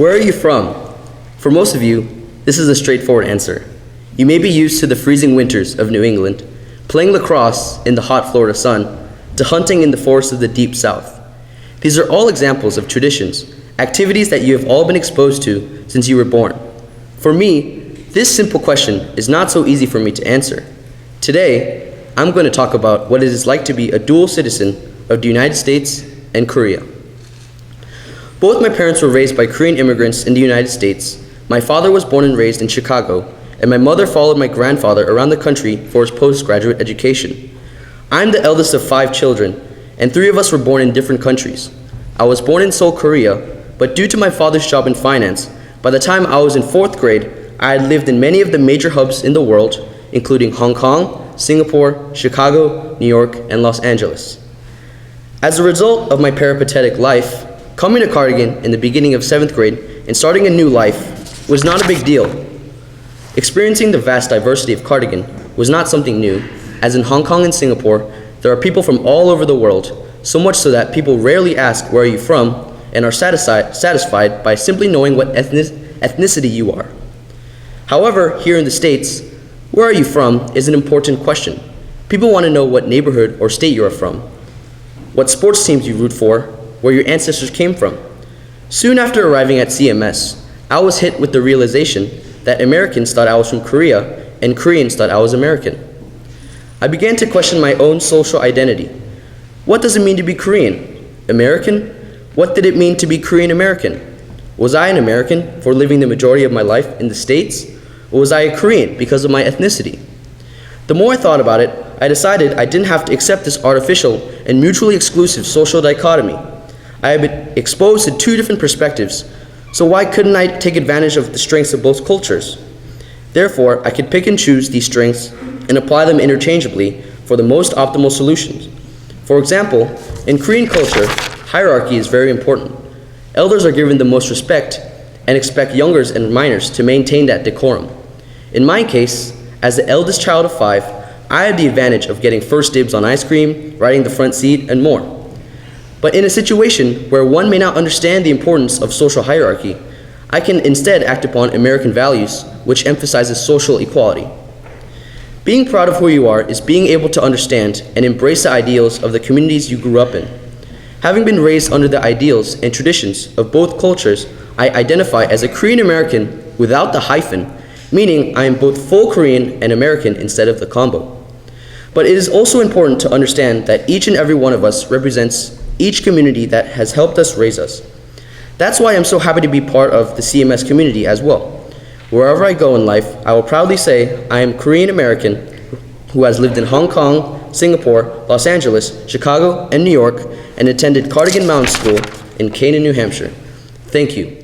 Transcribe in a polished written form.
Where are you from? For most of you, this is a straightforward answer. You may be used to the freezing winters of New England, playing lacrosse in the hot Florida sun, to hunting in the forests of the deep South. These are all examples of traditions, activities that you have all been exposed to since you were born. For me, this simple question is not so easy for me to answer. Today, I'm going to talk about what it is like to be a dual citizen of the United States and Korea. Both my parents were raised by Korean immigrants in the United States. My father was born and raised in Chicago, and my mother followed my grandfather around the country for his postgraduate education. I'm the eldest of 5 children, and 3 of us were born in different countries. I was born in Seoul, Korea, but due to my father's job in finance, by the time I was in 4th grade, I had lived in many of the major hubs in the world, including Hong Kong, Singapore, Chicago, New York, and Los Angeles. As a result of my peripatetic life, coming to Cardigan in the beginning of 7th grade and starting a new life was not a big deal. Experiencing the vast diversity of Cardigan was not something new, as in Hong Kong and Singapore, there are people from all over the world, so much so that people rarely ask where are you from and are satisfied by simply knowing what ethnicity you are. However, here in the States, where are you from is an important question. People want to know what neighborhood or state you are from, what sports teams you root for, where your ancestors came from. Soon after arriving at CMS, I was hit with the realization that Americans thought I was from Korea and Koreans thought I was American. I began to question my own social identity. What does it mean to be Korean? American? What did it mean to be Korean American? Was I an American for living the majority of my life in the States? Or was I a Korean because of my ethnicity? The more I thought about it, I decided I didn't have to accept this artificial and mutually exclusive social dichotomy. I had been exposed to 2 different perspectives, so why couldn't I take advantage of the strengths of both cultures? Therefore, I could pick and choose these strengths and apply them interchangeably for the most optimal solutions. For example, in Korean culture, hierarchy is very important. Elders are given the most respect and expect youngers and minors to maintain that decorum. In my case, as the eldest child of 5, I had the advantage of getting first dibs on ice cream, riding the front seat, and more. But in a situation where one may not understand the importance of social hierarchy, I can instead act upon American values, which emphasizes social equality. Being proud of who you are is being able to understand and embrace the ideals of the communities you grew up in. Having been raised under the ideals and traditions of both cultures, I identify as a Korean American without the hyphen, meaning I am both full Korean and American instead of the combo. But it is also important to understand that each and every one of us represents each community that has helped us raise us. That's why I'm so happy to be part of the CMS community as well. Wherever I go in life, I will proudly say I am Korean American who has lived in Hong Kong, Singapore, Los Angeles, Chicago, and New York, and attended Cardigan Mountain School in Canaan, New Hampshire. Thank you.